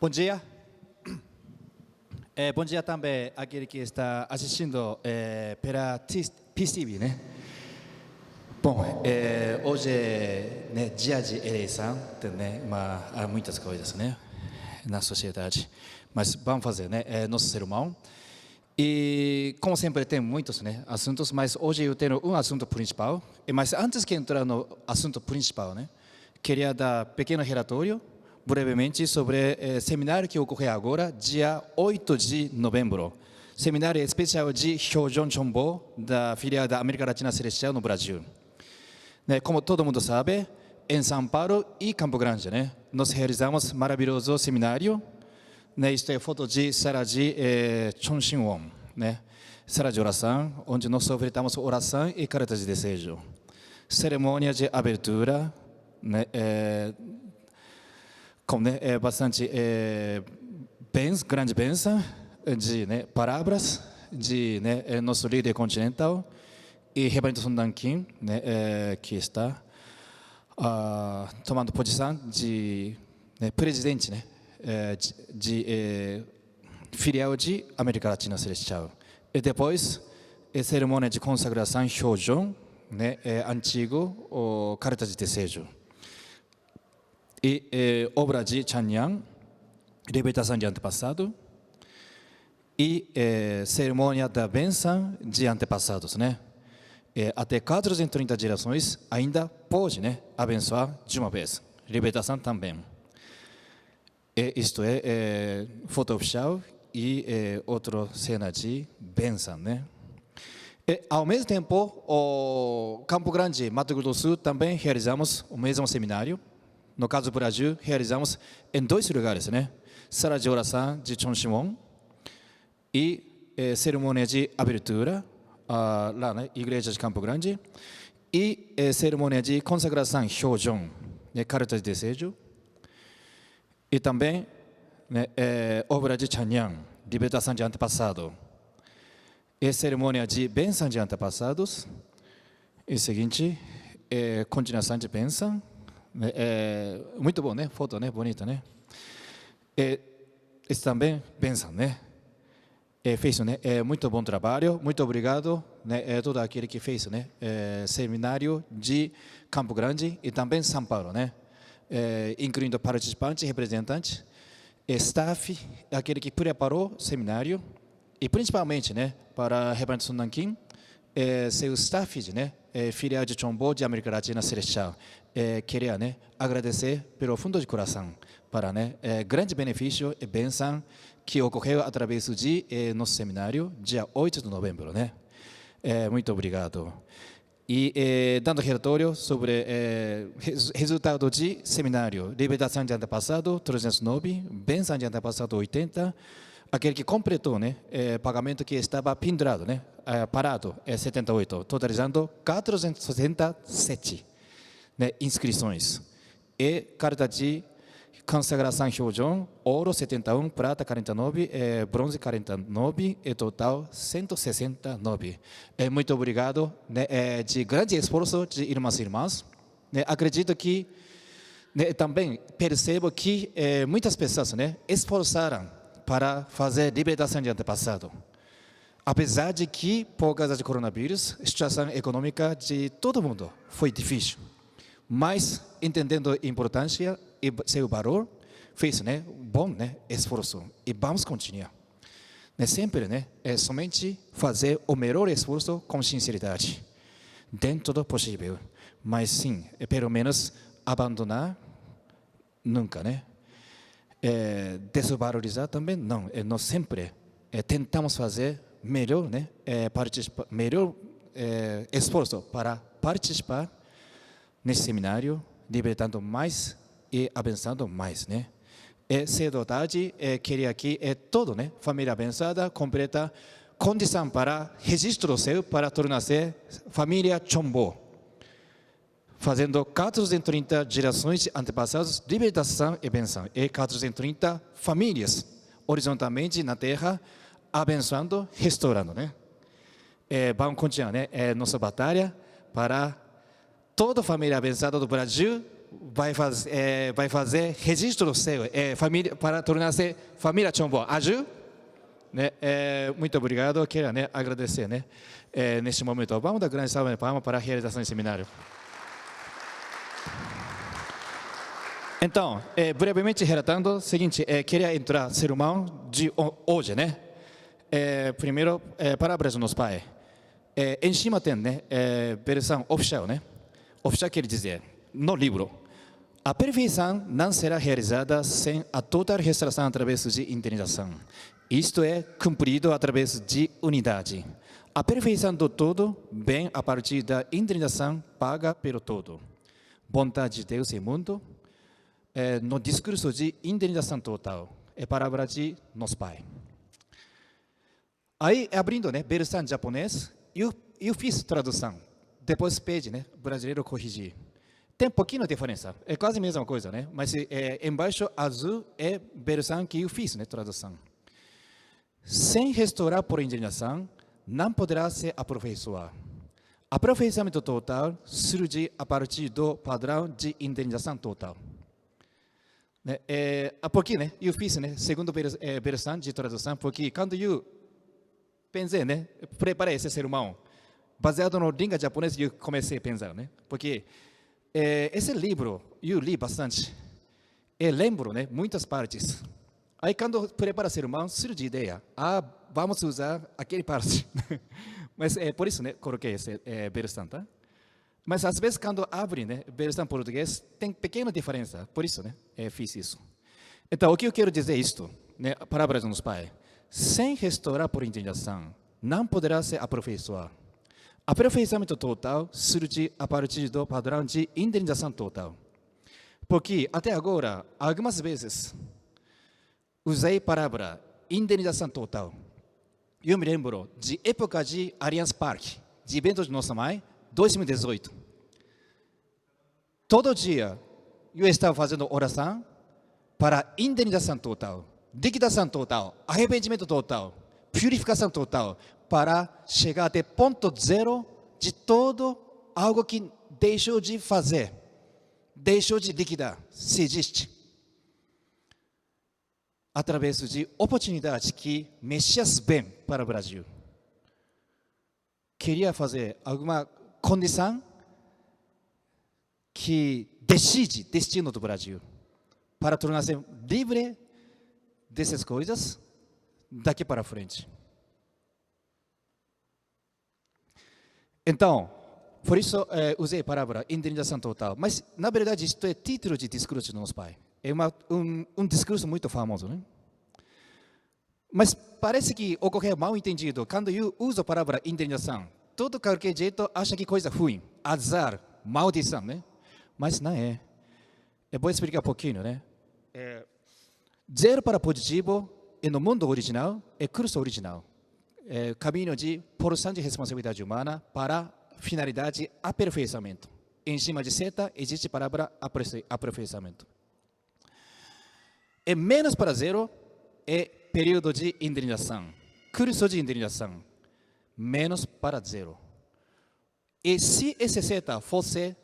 Bom dia. Bom dia também àquele que está assistindo pela PCB, né? Bom, hoje é dia de eleição, né? Mas há muitas coisas, né? Na sociedade. Mas vamos fazer, né? Nosso sermão. E, como sempre, tem muitos assuntos, mas hoje eu tenho um assunto principal. Mas antes de entrar no assunto principal, né? Queria dar um pequeno relatório, brevemente, sobre o seminário que ocorre agora, dia 8 de novembro. Seminário especial de Hyojeon Chonbo, da filial da América Latina Celestial no Brasil. Como todo mundo sabe, em São Paulo e Campo Grande, né? Nós realizamos maravilhoso seminário. Isto é foto de sala de Chon Shin-won, né? Sala de oração, onde nós ofertamos oração e cartas de desejo. Cerimônia de abertura, né? Com bastante grande bênção de palavras de nosso líder continental e Reverendo Son Dan Kim, que está tomando posição de presidente, de filial de América Latina Celestial. E depois, a cerimônia de consagração Hyojeon, antigo, carta de desejo. E obra de Channyang, libertação de antepassado, e cerimônia da bênção de antepassados, até 430 gerações ainda pode abençoar de uma vez. Libertação também. Isto é foto oficial e outra cena de bênção, E, ao mesmo tempo, o Campo Grande, Mato Grosso do Sul, também realizamos o mesmo seminário. No caso do Brasil, realizamos em 2 lugares, Sala de oração de Chon Shin-won e cerimônia de abertura, lá na Igreja de Campo Grande, e cerimônia de consagração Hyojeon, carta de desejo, e também obra de Channyang, libertação de antepassado, e cerimônia de bênção de antepassados, e seguinte, continuação de bênção. Muito bom, foto, bonita, Esse também bênção, fez muito bom trabalho, muito obrigado, todo aquele que fez, seminário de Campo Grande e também São Paulo, incluindo participantes, representantes, staff, aquele que preparou o seminário e principalmente, para Reverendo Son Dan Kim, seu staff, filial de Chonbo de América Latina Celestial, queria agradecer pelo fundo de coração para grande benefício e bênção que ocorreu através de nosso seminário, dia 8 de novembro, muito obrigado. E dando relatório sobre resultado de seminário, libertação de antepassado 309, bênção de antepassado 80, aquele que completou, pagamento que estava pendurado, parado, 78, totalizando 467 inscrições. E carta de consagração Hyojeon, ouro 71, prata 49, bronze 49, e total 169. Muito obrigado, de grande esforço de irmãs e irmãos. Acredito que também percebo que muitas pessoas esforçaram para fazer libertação de antepassado. Apesar de que, por causa do coronavírus, a situação econômica de todo mundo foi difícil. Mas, entendendo a importância e seu valor, fez bom esforço. E vamos continuar. Sempre somente fazer o melhor esforço com sinceridade, dentro do possível. Mas sim, pelo menos abandonar nunca, desvalorizar também não. Nós sempre tentamos fazer melhor, melhor esforço para participar nesse seminário, libertando mais e abençoando mais, E cedo-tarde, queria que toda família abençoada completa condição para registro seu para tornar-se família Chonbo, fazendo 430 gerações de antepassados, libertação e benção, e 430 famílias horizontalmente na terra, abençoando, restaurando, Vamos continuar, nossa batalha para toda a família abençoada do Brasil vai fazer registro seu, família, para tornar-se família Chombo. Ajuda? Né? Muito obrigado. Quero, né, agradecer, né, neste momento. Vamos dar grande salva de palmas para a realização do seminário. Então, brevemente relatando, o seguinte, queria entrar sermão de hoje, né? Primeiro, palavras dos pais. Em cima tem, né, versão oficial, né? Oficial quer dizer, no livro, a perfeição não será realizada sem a total restauração através de indenização. Isto é cumprido através de unidade. A perfeição do todo vem a partir da indenização paga pelo todo. Vontade de Deus e mundo, no discurso de indenização total, é palavra de nos pais. Aí, abrindo, né, versão japonês, eu fiz tradução. Depois pede, né, brasileiro corrigir. Tem um pouquinho de diferença, é quase a mesma coisa, né? Mas embaixo azul é versão que eu fiz, né, tradução. Sem restaurar por indenização, não poderá se aperfeiçoar. Aperfeiçoamento total surge a partir do padrão de indenização total. Porque, né, eu fiz, né, segunda versão de tradução, porque quando eu pensei, né, preparei esse sermão, baseado no língua japonesa, eu comecei a pensar, né, porque esse livro eu li bastante, e lembro, né, muitas partes. Aí quando prepara o sermão, surge a ideia, vamos usar aquele parte. Mas por isso, né, coloquei essa versão, tá? Mas às vezes quando abre, né, versão português, tem pequena diferença, por isso, né, fiz isso. Então, o que eu quero dizer é isto, né, palavras dos pais. Sem restaurar por indenização, não poderá se aperfeiçoar. Aperfeiçoamento total surge a partir do padrão de indenização total. Porque, até agora, algumas vezes, usei a palavra indenização total. Eu me lembro de época de Allianz Parque, de eventos de nossa mãe, 2018. Todo dia, eu estava fazendo oração para indenização total, liquidação total, arrependimento total, purificação total, para chegar até ponto zero de todo algo que deixou de fazer, deixou de liquidar, se existe. Através de oportunidade que Messias vem para o Brasil. Queria fazer alguma condição que decide o destino do Brasil, para tornar-se livre dessas coisas daqui para frente. Então, por isso usei a palavra indenização total. Mas, na verdade, isto é título de discurso dos pais. É um discurso muito famoso, né? Mas parece que ocorreu mal entendido. Quando eu uso a palavra indenização, todo qualquer jeito acha que coisa ruim, azar, maldição, né? Mas não é. Eu vou explicar um pouquinho, né? Zero para positivo, e no mundo original, é curso original. Caminho de porção de responsabilidade humana para finalidade aperfeiçoamento. Em cima de seta, existe a palavra aperfeiçoamento. E menos para zero é período de indenização. Curso de indenização. Menos para zero. E se esse seta fosse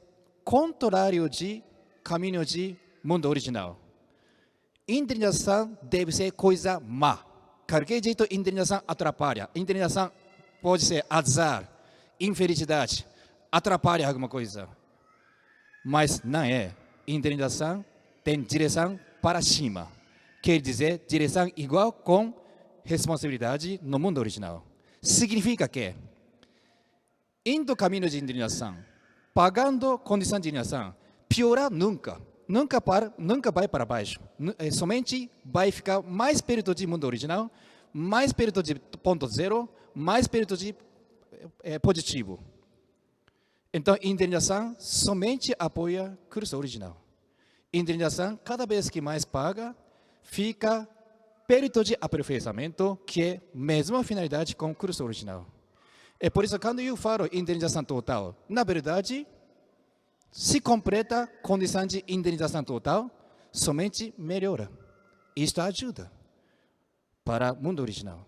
contrário de caminho de mundo original, indenização deve ser coisa má. Qualquer jeito, indenização atrapalha. Indenização pode ser azar, infelicidade, atrapalha alguma coisa. Mas não é. Indenização tem direção para cima. Quer dizer, direção igual com responsabilidade no mundo original. Significa que, indo caminho de indenização, pagando condição de indenização, piorar nunca. Nunca vai para baixo. Somente vai ficar mais perto do mundo original, mais perto de ponto zero, mais perto de positivo. Então, indenização somente apoia o curso original. Indenização, cada vez que mais paga, fica perto de aperfeiçoamento, que é a mesma finalidade com o curso original. É por isso que quando eu falo indenização total, na verdade, se completa a condição de indenização total, somente melhora. Isto ajuda para o mundo original.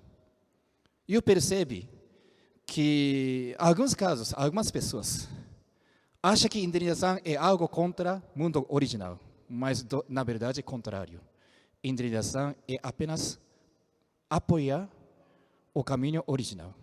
Eu percebo que, em alguns casos, algumas pessoas acha que indenização é algo contra o mundo original, mas na verdade é contrário. Indenização é apenas apoiar o caminho original.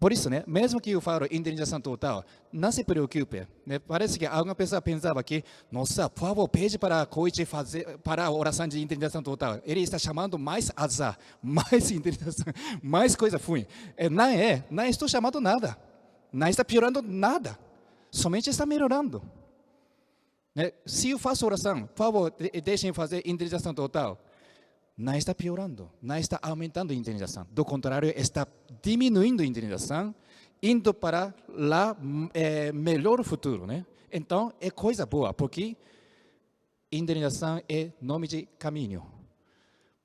Por isso, né, mesmo que eu falo indenização total, não se preocupe. Né? Parece que alguma pessoa pensava que, nossa, por favor, pede para Koichi fazer para a oração de indenização total. Ele está chamando mais azar, mais indenização, mais coisa ruim. Não estou chamando nada. Não está piorando nada. Somente está melhorando. Né? Se eu faço oração, por favor, deixem fazer indenização total. Não está piorando, não está aumentando a indenização. Do contrário, está diminuindo a indenização, indo para o melhor futuro. Né? Então, é coisa boa, porque indenização é nome de caminho.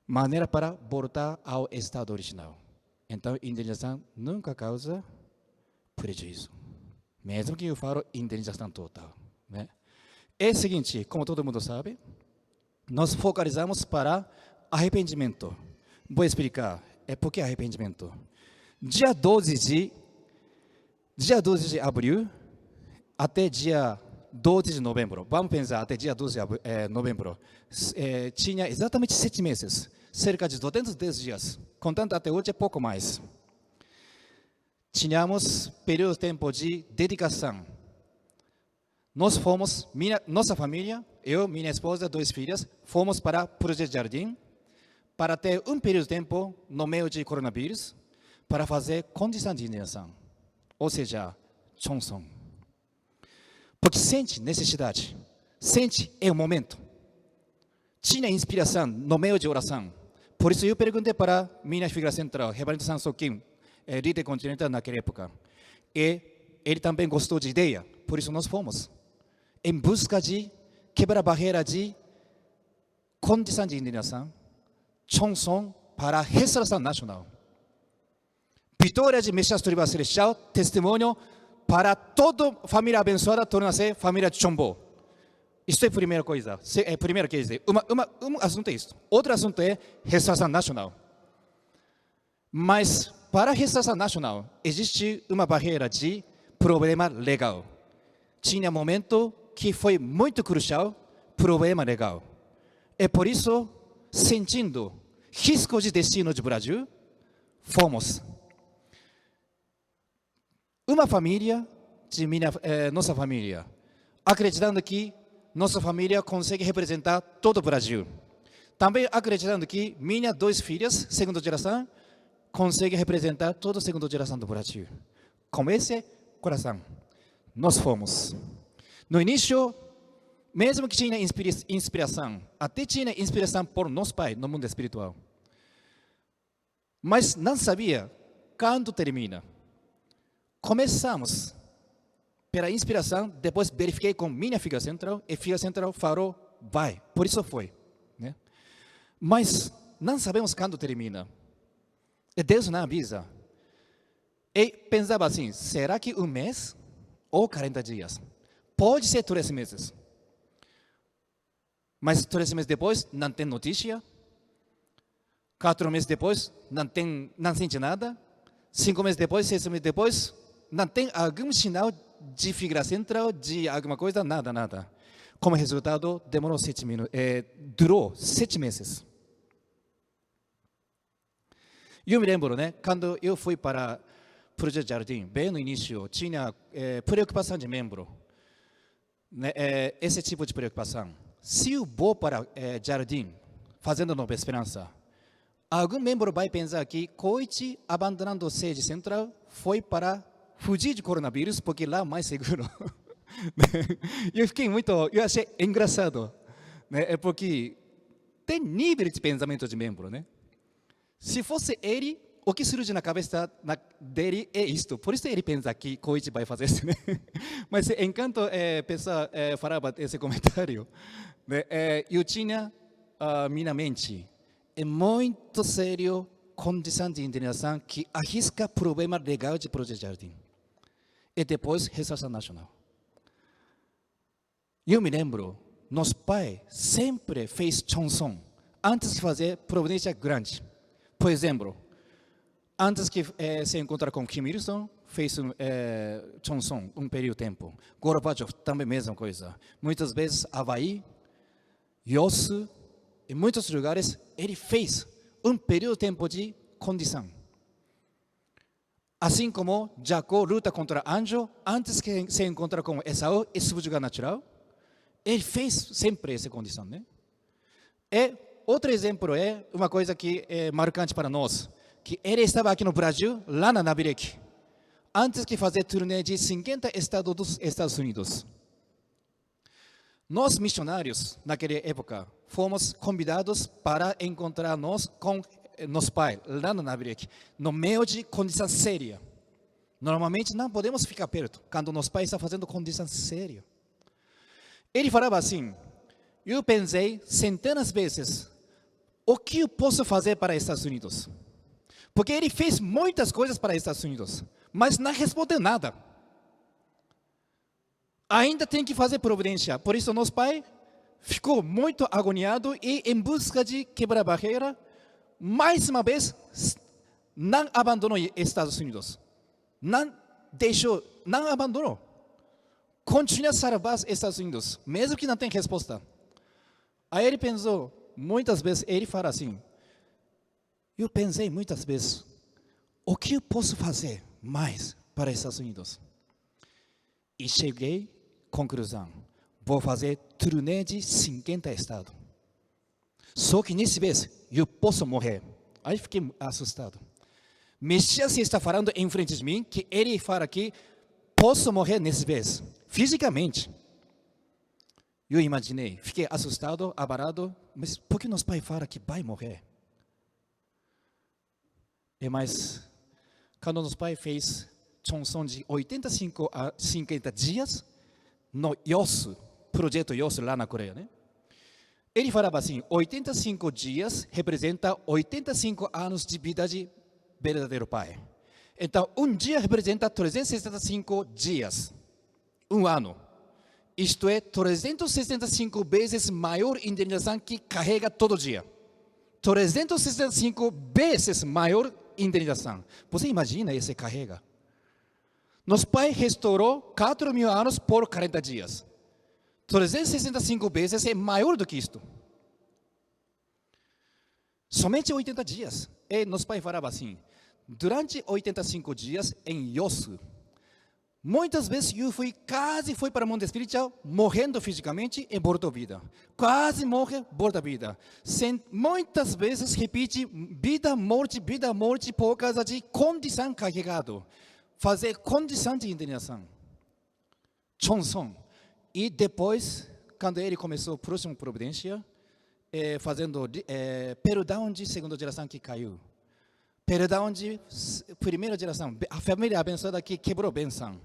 Maneira para voltar ao estado original. Então, indenização nunca causa prejuízo. Mesmo que eu falo indenização total. Né? É o seguinte, como todo mundo sabe, nós focalizamos para arrependimento. Vou explicar. Por que arrependimento? Dia 12 de abril até dia 12 de novembro. Vamos pensar, até dia 12 de novembro. Tinha exatamente 7 meses. Cerca de 210 dias. Contando até hoje, é pouco mais. Tínhamos período de tempo de dedicação. Nós fomos, nossa família, eu, minha esposa, 2 filhas, fomos para o Projeto Jardim, para ter um período de tempo no meio de coronavírus, para fazer condição de indenização, ou seja, Chonson. Porque sente necessidade, sente é o momento. Tinha inspiração no meio de oração. Por isso eu perguntei para minha figura central, Reverendo Sanso Kim, líder continental naquela época. E ele também gostou de ideia, por isso nós fomos. Em busca de quebrar a barreira de condição de indenização, Chonson para a restauração nacional. Vitória de Messias Tribal Celestial, testemunho para toda família abençoada tornar-se família de Chombo. Isso é a primeira coisa. Primeiro quer dizer, um assunto é isso. Outro assunto é restauração nacional. Mas para a restauração nacional, existe uma barreira de problema legal. Tinha momento que foi muito crucial, problema legal. É por isso, sentindo risco de destino do Brasil, fomos. Uma família, nossa família, acreditando que nossa família consegue representar todo o Brasil. Também acreditando que minhas 2 filhas, segunda geração, conseguem representar toda a segunda geração do Brasil. Com esse coração, nós fomos. No início, mesmo que tinha inspiração, até tinha inspiração por nosso pai no mundo espiritual. Mas não sabia quando termina. Começamos pela inspiração, depois verifiquei com minha figura central, e a figura central falou, vai. Por isso foi. Né? Mas não sabemos quando termina. E Deus não avisa. E pensava assim, será que 1 mês ou 40 dias? Pode ser 3 meses. Mas 3 meses depois, não tem notícia. 4 meses depois, não sente nada. 5 meses depois, 6 meses depois, não tem algum sinal de figura central, de alguma coisa, nada. Como resultado, demorou 7 minutos, durou 7 meses. Eu me lembro, né, quando eu fui para o Projeto Jardim, bem no início, tinha preocupação de membro. Né, esse tipo de preocupação. Se eu vou para Jardim, fazendo Nova Esperança, algum membro vai pensar que Koichi, abandonando a sede central, foi para fugir de coronavírus, porque lá é mais seguro. Eu achei engraçado. Né, porque tem nível de pensamento de membro, né? Se fosse ele, o que surge na cabeça dele é isto. Por isso ele pensa que Koichi vai fazer isso. Né? Mas enquanto a pessoa falava esse comentário, né, eu tinha minha mente. É muito sério condição de indenização que arrisca problema legal de Projeto Jardim. E depois, restauração nacional. Eu me lembro, nosso pai sempre fez Chonson antes de fazer providência grande. Por exemplo, antes que se encontrar com Kim Il-sung, fez Johnson período de tempo. Gorbachev também mesma coisa. Muitas vezes Havaí, Yosu, em muitos lugares, ele fez período de tempo de condição. Assim como Jacó luta contra anjo, antes que se encontra com Esaú, é subjugar natural. Ele fez sempre essa condição, né? E outro exemplo é uma coisa que é marcante para nós, que ele estava aqui no Brasil, lá na Nabirek, antes de fazer turnê de 50 estados dos Estados Unidos. Nós, missionários, naquela época, fomos convidados para encontrar-nos com nosso pai, lá na Nabirek, no meio de condição séria. Normalmente não podemos ficar perto, quando nosso pai está fazendo condição séria. Ele falava assim, eu pensei centenas de vezes, o que eu posso fazer para os Estados Unidos? Porque ele fez muitas coisas para os Estados Unidos, mas não respondeu nada. Ainda tem que fazer providência. Por isso, nosso pai ficou muito agoniado e, em busca de quebrar a barreira, mais uma vez, não abandonou os Estados Unidos. Não deixou, não abandonou. Continua a salvar os Estados Unidos, mesmo que não tenha resposta. Aí ele pensou, muitas vezes, ele fala assim, eu pensei muitas vezes, o que eu posso fazer mais para os Estados Unidos? E cheguei à conclusão, vou fazer turnê de 50 estados. Só que nesse vez, eu posso morrer. Aí fiquei assustado. Messias está falando em frente de mim, que ele fala que posso morrer nesse vez, fisicamente. Eu imaginei, fiquei assustado, abalado, mas por que nosso pai fala que vai morrer? Mas, quando nosso pai fez Johnson de 85 a 50 dias, no Yosu, projeto Yosu lá na Coreia, né? Ele falava assim, 85 dias representa 85 anos de vida de verdadeiro pai. Então, dia representa 365 dias, ano. Isto é, 365 vezes maior indenização que carrega todo dia. 365 vezes maior indenização. Você imagina esse carrega? Nosso pai restaurou 4.000 anos por 40 dias. 365 vezes é maior do que isto. Somente 80 dias. E nosso pai falava assim, durante 85 dias em Yosu, muitas vezes eu quase fui para o mundo espiritual, morrendo fisicamente e voltou à vida. Quase morre, volta à vida. Muitas vezes repite vida, morte, por causa de condição carregado. Fazer condição de indenização. Johnson. E depois, quando ele começou a próxima providência, fazendo perdão de segunda geração que caiu. Perdão de primeira geração. A família abençoada que quebrou a benção.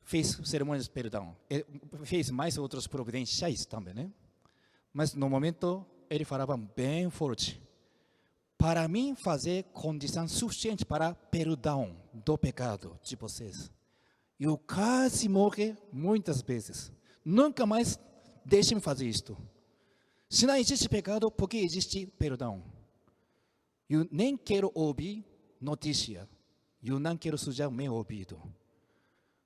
Fez cerimônias de perdão. Fez mais outras providências também, né? Mas no momento, ele falava bem forte. Para mim, fazer condição suficiente para perdão do pecado de vocês. Eu quase morri muitas vezes. Nunca mais deixem fazer isto. Se não existe pecado, por que existe perdão? Eu nem quero ouvir notícia. Eu não quero sujar meu ouvido.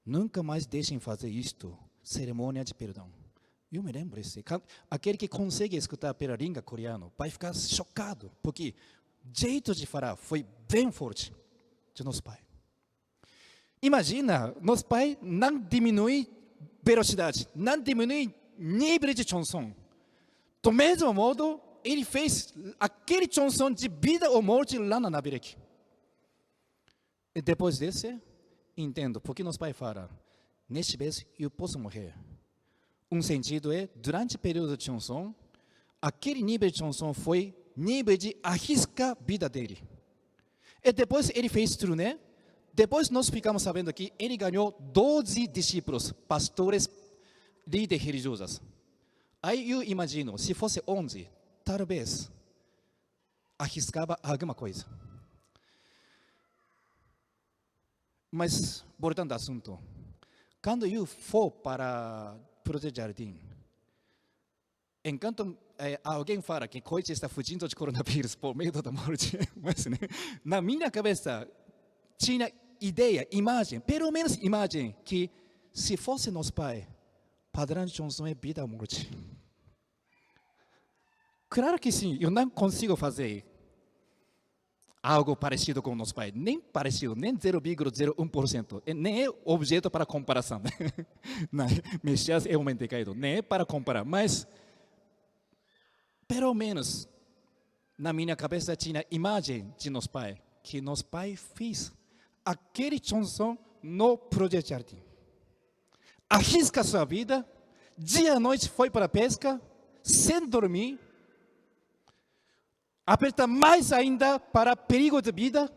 Nunca mais deixem fazer isto, cerimônia de perdão. Eu me lembro disso. Aquele que consegue escutar pela língua coreana vai ficar chocado, porque o jeito de falar foi bem forte de nosso pai. Imagina, nosso pai não diminui velocidade, não diminui nível de Johnson. Do mesmo modo, ele fez aquele Johnson de vida ou morte lá na Nabirek. E depois desse, entendo porque nosso pai fala, neste vez eu posso morrer. Um sentido é, durante o período de Johnson, aquele nível de Johnson foi nível de arriscar a vida dele. E depois ele fez turnê. Depois nós ficamos sabendo que ele ganhou 12 discípulos, pastores, líderes religiosos. Aí eu imagino, se fosse 11, talvez arriscava alguma coisa. Mas, voltando ao assunto, quando eu for para Projeto Jardim, enquanto alguém fala que Koichi está fugindo de coronavírus por medo da morte, mas, né, na minha cabeça, tinha ideia, imagem, pelo menos imagem, que se fosse nosso pai, Padre Johnson é vida ou morte. Claro que sim, eu não consigo fazer algo parecido com nosso pai, nem parecido, nem 0,01%, nem é objeto para comparação. Messias é um mente caído, nem é para comparar, mas, pelo menos, na minha cabeça tinha imagem de nosso pai, que nosso pai fez aquele Johnson no Projeto Jardim. Arrisca sua vida, dia e noite foi para a pesca, sem dormir, aperta mais ainda para perigo de vida,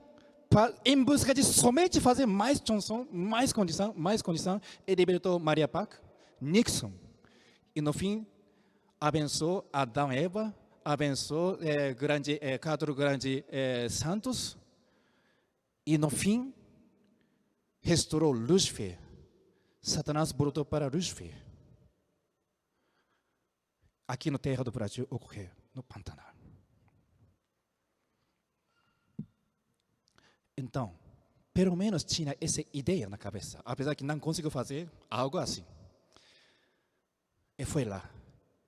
em busca de somente fazer mais Johnson, mais condição, e libertou Maria Park, Nixon. E no fim, abençoou Adão e Eva, abençoou Quatro Grandes Santos, e no fim, restaurou Lúcifer. Satanás voltou para Lúcifer. Aqui na terra do Brasil ocorreu, no Pantanal. Então, pelo menos tinha essa ideia na cabeça, apesar que não conseguiu fazer algo assim. E foi lá.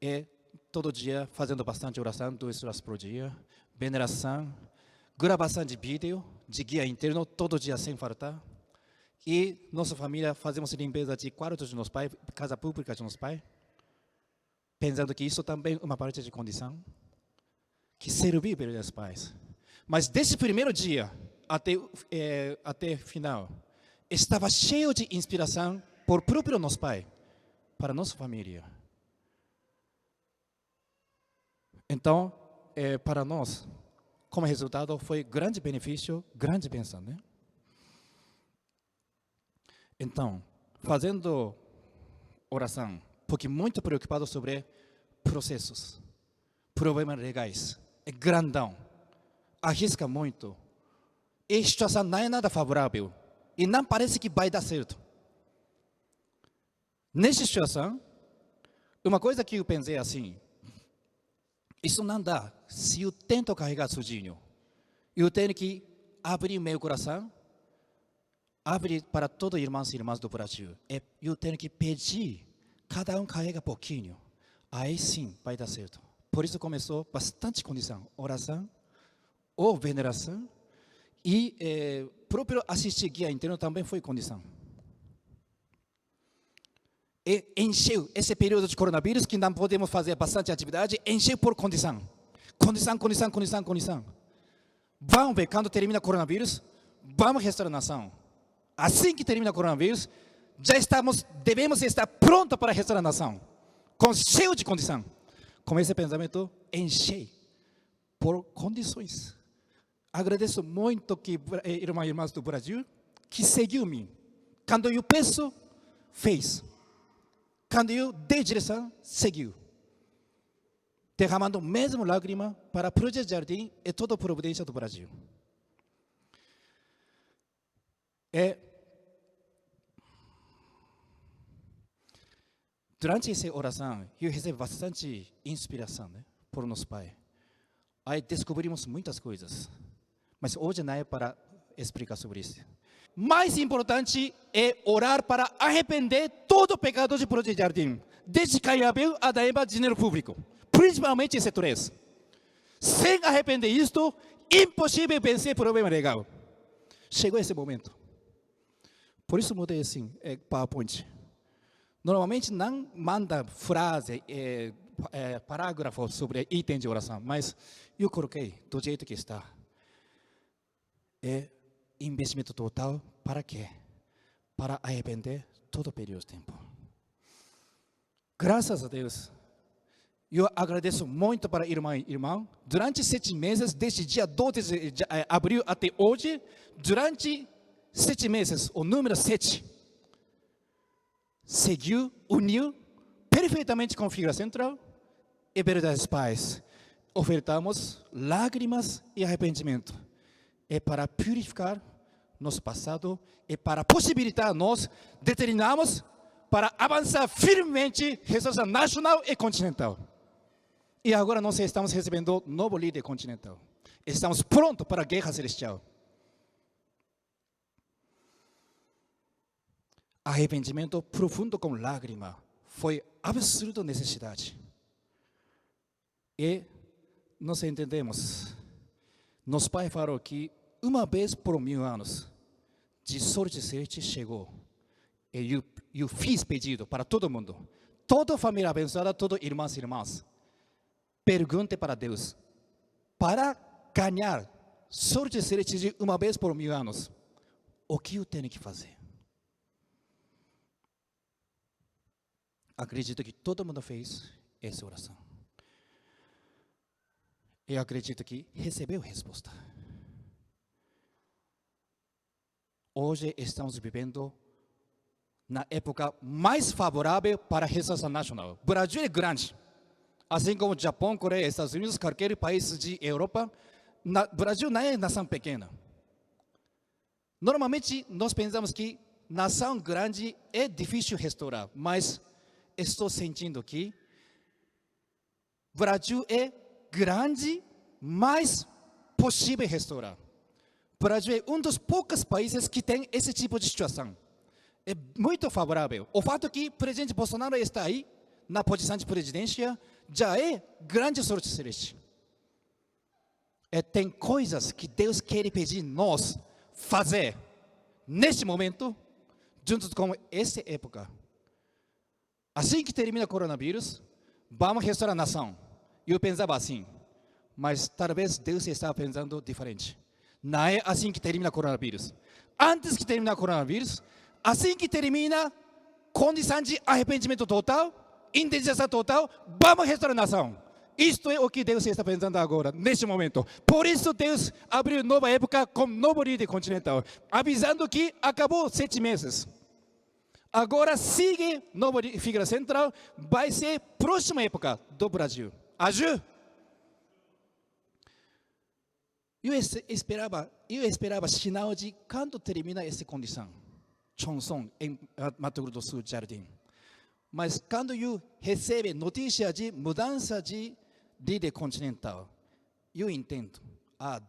E todo dia fazendo bastante oração, 2 horas por dia, veneração, gravação de vídeo, de guia interno, todo dia sem faltar. E nossa família fazemos limpeza de quartos de nossos pais, casa pública de nossos pais, pensando que isso também é uma parte de condição, que servir pelos pais. Mas desse primeiro dia até final, estava cheio de inspiração por próprio nosso pai, para nossa família. Então, para nós, como resultado, foi grande benefício, grande bênção, né? Então, fazendo oração, porque muito preocupado sobre processos, problemas legais, é grandão, arrisca muito, e a situação não é nada favorável, e não parece que vai dar certo. Nessa situação, uma coisa que eu pensei assim, isso não dá, se eu tento carregar sozinho, eu tenho que abrir meu coração, abrir para todos os irmãos e irmãs do Brasil, eu tenho que pedir, cada um carrega pouquinho, aí sim vai dar certo. Por isso começou bastante condição, oração, ou veneração, e próprio assistir guia interno também foi condição. E encheu esse período de coronavírus, que não podemos fazer bastante atividade, encheu por condição. Condição. Vamos ver, quando termina o coronavírus, vamos restaurar a nação. Assim que termina o coronavírus, devemos estar prontos para restaurar a nação. Cheio de condição. Com esse pensamento, enchei por condições. Agradeço muito que irmãos e irmãs do Brasil que seguiu-me. Quando eu peço, fez. Quando eu dei direção, seguiu. Derramando mesmo lágrima para o Projeto Jardim e toda a providência do Brasil. Durante essa oração, eu recebi bastante inspiração, né, por nosso Pai. Aí descobrimos muitas coisas. Mas hoje não é para explicar sobre isso. Mais importante é orar para arrepender todo o pecado de Projeto Jardim. Desde Caiabel a Daeba, dinheiro público. Principalmente esse 3. Sem arrepender isto, impossível vencer o problema legal. Chegou esse momento. Por isso mudei assim, PowerPoint. Normalmente não manda frase, parágrafo sobre item de oração, mas eu coloquei do jeito que está. Investimento total para quê? Para arrepender todo o período de tempo. Graças a Deus, eu agradeço muito para irmão. Durante 7 meses, desde dia 12 de abril até hoje, durante 7 meses, o número 7, seguiu, uniu perfeitamente com a figura central e verdades pais. Ofertamos lágrimas e arrependimento. É para purificar nosso passado e para possibilitar nós determinarmos para avançar firmemente restauração nacional e continental. E agora nós estamos recebendo novo líder continental. Estamos prontos para a guerra celestial. arrependimento profundo com lágrima foi absoluta necessidade. E nós entendemos. Nosso pai falou que uma vez por 1000 anos, de sorte celeste chegou. E eu fiz pedido para todo mundo. Toda família abençoada, todos irmãos e irmãs. Pergunte para Deus. Para ganhar sorte celeste de uma vez por 1000 anos, o que eu tenho que fazer? Acredito que todo mundo fez essa oração. Eu acredito que recebeu resposta. Hoje estamos vivendo na época mais favorável para a restauração nacional. O Brasil é grande. Assim como o Japão, Coreia, Estados Unidos, qualquer país de Europa, o Brasil não é nação pequena. Normalmente, nós pensamos que nação grande é difícil restaurar, mas estou sentindo que o Brasil é grande, mas possível restaurar. O Brasil é um dos poucos países que tem esse tipo de situação. É muito favorável. O fato que o presidente Bolsonaro está aí, na posição de presidência, já é grande sorte celeste. Tem coisas que Deus quer pedir nós fazer neste momento, junto com essa época. Assim que termina o coronavírus, vamos restaurar a nação. Eu pensava assim, mas talvez Deus estava pensando diferente. Não é assim que termina o coronavírus. Antes que termine o coronavírus, assim que termina condição de arrependimento total, indenização total, vamos restaurar a nação. Isto é o que Deus está pensando agora, neste momento. Por isso Deus abriu nova época com novo líder continental, avisando que acabou 7 meses. Agora sigue nova figura central, vai ser próxima época do Brasil. Aju? Eu esperava sinal de quando termina essa condição. Chonson, em Mato Grosso do Sul, Jardim. Mas quando eu recebo notícia de mudança de líder continental, eu entendo.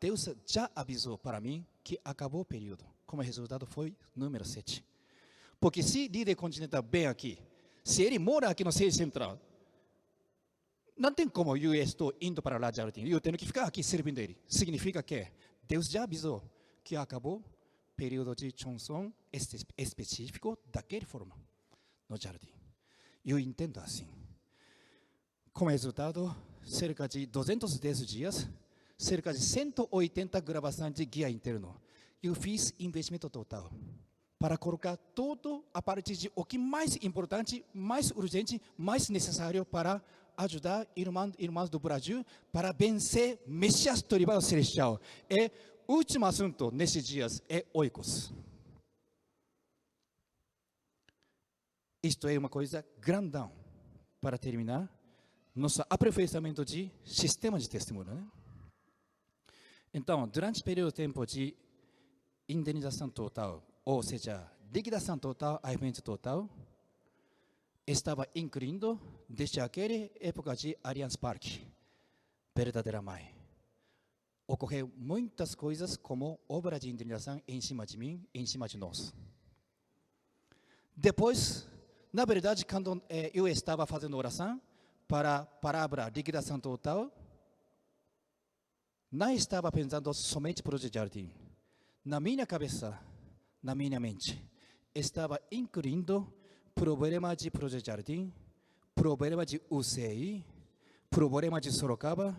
Deus já avisou para mim que acabou o período. Como resultado foi número 7. Porque se líder continental vem aqui, se ele mora aqui no sede central, não tem como eu estou indo para lá, Jardim. Eu tenho que ficar aqui servindo ele. Significa que Deus já avisou que acabou o período de Chonson específico daquela forma no Jardim. Eu entendo assim. Como resultado, cerca de 210 dias, cerca de 180 gravações de guia interno. Eu fiz investimento total para colocar tudo a partir de o que mais importante, mais urgente, mais necessário para ajudar irmãos do Brasil para vencer Messias tribal celestial. E o último assunto nesses dias é oikos. Isto é uma coisa grandão para terminar nosso aperfeiçoamento de sistema de testemunho, né? Então, durante o período de tempo de indenização total, ou seja, liquidação total, arrependimento total, estava incluindo desde aquela época de Allianz Parque, verdadeira mãe. Ocorreu muitas coisas como obra de indenização em cima de mim, em cima de nós. Depois, na verdade, quando eu estava fazendo oração para a palavra liquidação total, não estava pensando somente no projeto de jardim. Na minha cabeça, na minha mente, estava incluindo problema de projeto de jardim, problema de UCI, problema de Sorocaba,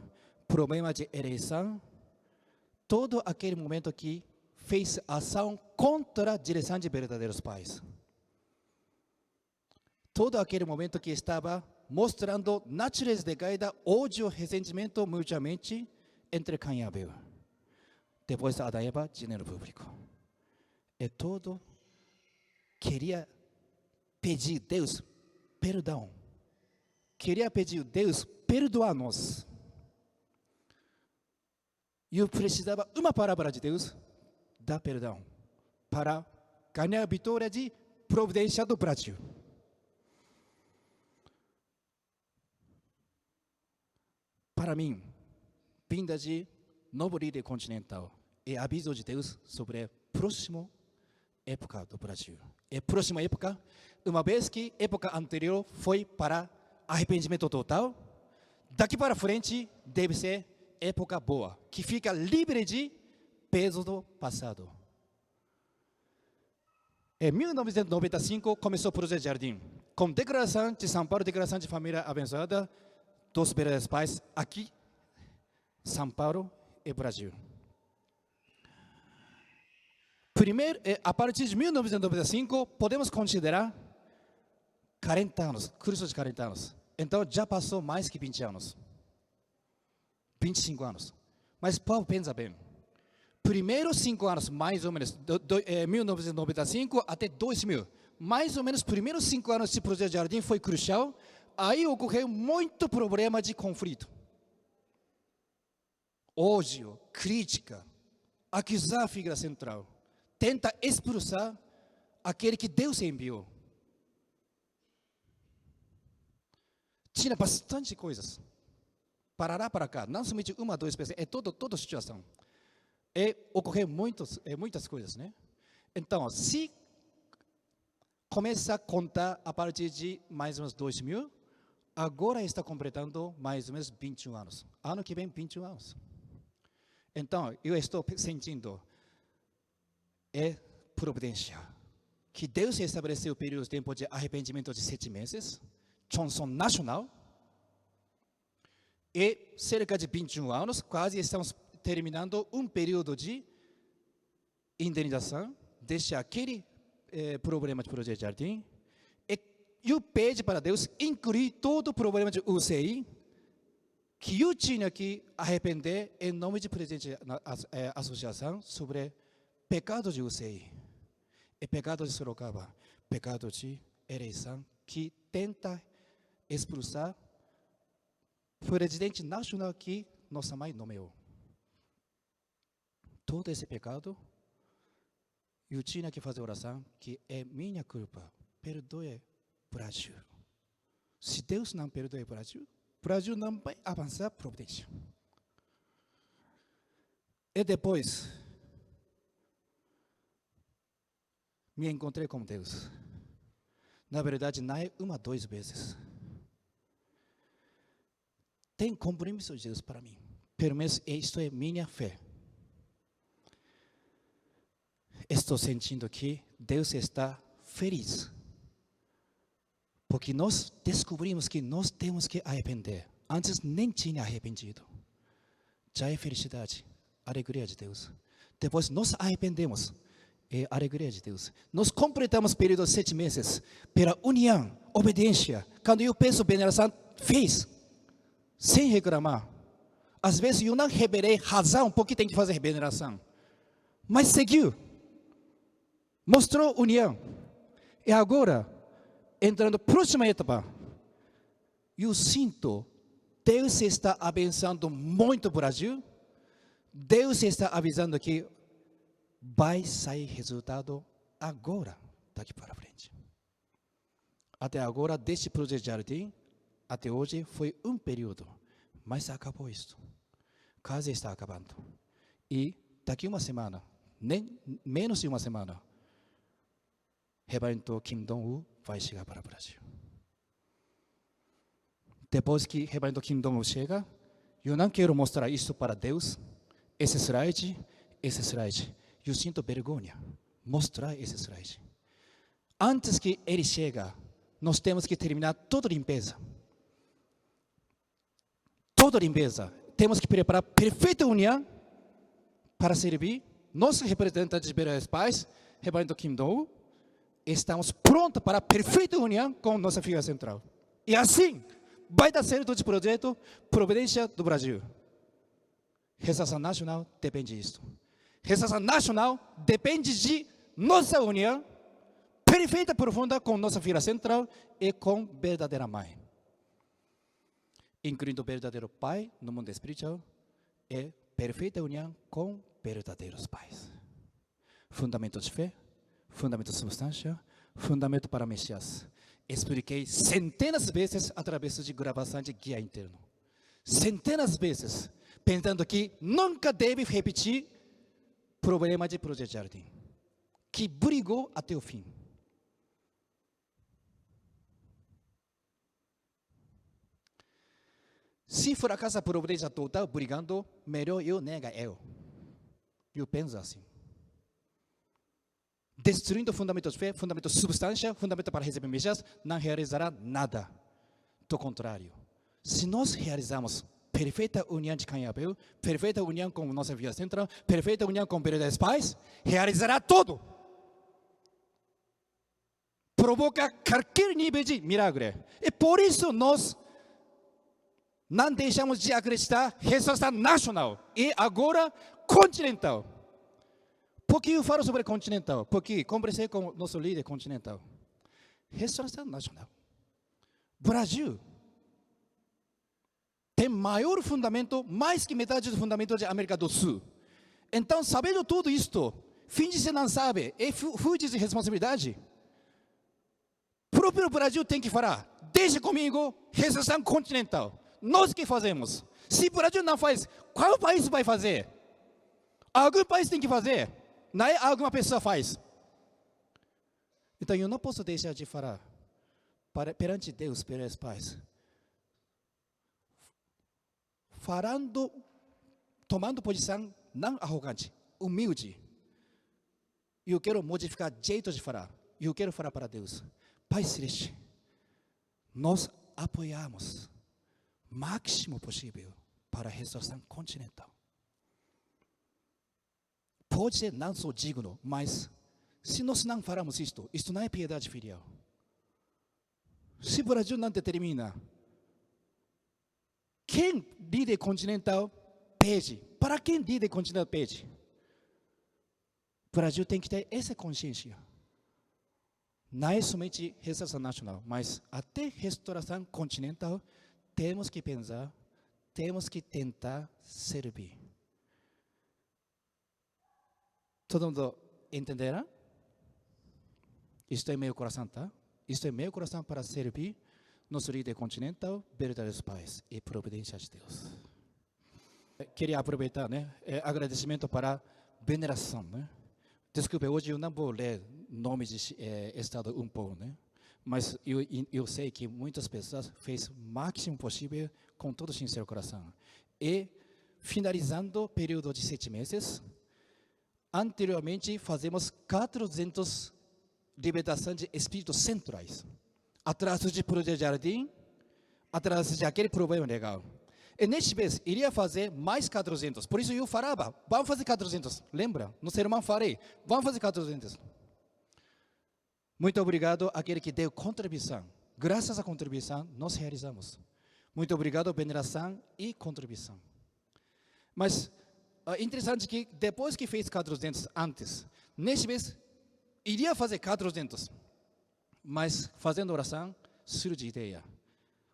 problema de eleição, todo aquele momento que fez ação contra a direção de verdadeiros pais. Todo aquele momento que estava mostrando natureza de caída, ódio, ressentimento mutuamente entre Caim e Abel. Depois Adão e Eva, dinheiro público. E todo queria pedir Deus perdão. Queria pedir Deus perdoar-nos. Eu precisava uma palavra de Deus, dar perdão, para ganhar a vitória de providência do Brasil. Para mim, vinda de novo líder continental e aviso de Deus sobre o próximo época do Brasil. E próxima época, uma vez que a época anterior foi para arrependimento total, daqui para frente deve ser época boa, que fica livre de peso do passado. Em 1995 começou o Projeto Jardim, com declaração de São Paulo, declaração de família abençoada dos verdadeiros pais, aqui, São Paulo e Brasil. Primeiro, a partir de 1995, podemos considerar 40 anos, curso de 40 anos. Então, já passou mais que 20 anos. 25 anos. Mas Paulo pensa bem. Primeiros 5 anos, mais ou menos, 1995 até 2000, mais ou menos, primeiros 5 anos de Projeto Jardim foi crucial. Aí ocorreu muito problema de conflito. Ódio, crítica, acusar a figura central. Tenta expulsar aquele que Deus enviou. Tinha bastante coisas. Para lá, para cá. Não somente uma, duas pessoas. É toda a situação. E ocorreu muitas coisas, né? Então, se começa a contar a partir de mais ou menos 2000, agora está completando mais ou menos 21 anos. Ano que vem, 21 anos. Então, eu estou sentindo providência. Que Deus estabeleceu o período de tempo de arrependimento de 7 meses, Johnson nacional, e cerca de 21 anos, quase estamos terminando um período de indenização deste aquele problema de Projeto Jardim. E eu peço para Deus incluir todo o problema de UCI, que eu tinha que arrepender em nome de presidente da associação sobre pecado de UCI, e pecado de Sorocaba, pecado de eleição, que tenta expulsar o presidente nacional que nossa mãe nomeou. Todo esse pecado, eu tinha que fazer oração, que é minha culpa, perdoe Brasil. Se Deus não perdoe Brasil, Brasil não vai avançar providência. E depois, me encontrei com Deus. Na verdade, não é uma, 2 vezes. Tem compromisso de Deus para mim. Pelo menos isto é minha fé. Estou sentindo que Deus está feliz. Porque nós descobrimos que nós temos que arrepender. Antes nem tinha arrependido. Já é felicidade, alegria de Deus. Depois nós arrependemos. É a alegria de Deus. Nós completamos o período de 7 meses pela união, obediência. Quando eu peço veneração, fez, sem reclamar. Às vezes eu não revelei razão porque tem que fazer veneração. Mas seguiu. Mostrou união. E agora, entrando na próxima etapa, eu sinto Deus está abençoando muito o Brasil. Deus está avisando que vai sair resultado agora, daqui para frente. Até agora, deste Projeto Jardim, até hoje, foi um período. Mas acabou isso. Quase está acabando. E daqui uma semana, nem menos de uma semana, rebanho Kim Dong-un vai chegar para o Brasil. Depois que rebanho Kim Dong-un chega, eu não quero mostrar isso para Deus. Esse slide. Eu sinto vergonha mostrar esse slide. Antes que ele chega, nós temos que terminar toda a limpeza. Toda a limpeza. Temos que preparar perfeita união para servir nossos representantes de verdadeiros pais, rebanho Kim Dong-un. Estamos prontos para a perfeita união com nossa figura central. E assim, vai dar certo esse projeto Providência do Brasil. Restauração nacional depende disso. Restauração nacional depende de nossa união perfeita, profunda com nossa figura central e com verdadeira mãe. Incluindo o verdadeiro pai no mundo espiritual e perfeita união com verdadeiros pais. Fundamento de fé, fundamento de substância, fundamento para Messias. Expliquei centenas de vezes através de gravação de guia interno. Centenas de vezes, pensando que nunca deve repetir problema de Projeto Jardim. que brigou até o fim. Se fracassa a providência total, brigando, melhor eu nega eu. Eu penso assim. Destruindo fundamentos de fé, fundamentos de substância, fundamento para receber Messias, não realizará nada. Do contrário, se nós realizamos perfeita união de Caim e Abel, perfeita união com nossa vida central, perfeita união com verdadeiros pais, realizará tudo. Provoca qualquer nível de milagre. E por isso nós não deixamos de acreditar resposta nacional e agora continental. Por que eu falo sobre continental? Porque conversei com o nosso líder continental. Resposta nacional. Brasil tem maior fundamento, mais que metade do fundamento da América do Sul. Então, sabendo tudo isto, finge que não sabe, é fuga de responsabilidade. O próprio Brasil tem que falar, deixe comigo, resolução continental. Nós que fazemos? Se o Brasil não faz, qual país vai fazer? Algum país tem que fazer. Não é alguma pessoa faz. Então eu não posso deixar de falar perante Deus, perante os pais. Falando, tomando posição não arrogante, humilde. Eu quero modificar o jeito de falar. Eu quero falar para Deus. Pai Celeste, nós apoiamos o máximo possível para a restauração continental. Pode ser não sou digno, mas se nós não farmos isto, isto não é piedade filial. Se o Brasil não determina quem líder continental pede, para quem líder continental pede, o Brasil tem que ter essa consciência. Não é somente restauração nacional, mas até restauração continental, temos que pensar, temos que tentar servir. Todo mundo entenderá? Isto é meu coração, tá? Isto é meu coração para servir nosso líder continental, verdadeiros pais e providência de Deus. Queria aproveitar, né? Agradecimento para veneração, né? Desculpe, hoje eu não vou ler nomes de estado um pouco, né? Mas eu sei que muitas pessoas fez o máximo possível com todo o sincero coração. E finalizando o período de 7 meses, anteriormente fazemos 400 libertação de espíritos centrais. Atrás de projeto de jardim, atrás de aquele problema legal. E neste mês, iria fazer mais 400. Por isso eu falava, vamos fazer 400. Lembra? No sermão falei, vamos fazer 400. Muito obrigado àquele que deu contribuição. Graças à contribuição, nós realizamos. Muito obrigado, veneração e contribuição. Mas, interessante que depois que fez 400 antes, neste mês, iria fazer 400. Mas, fazendo oração, surge ideia.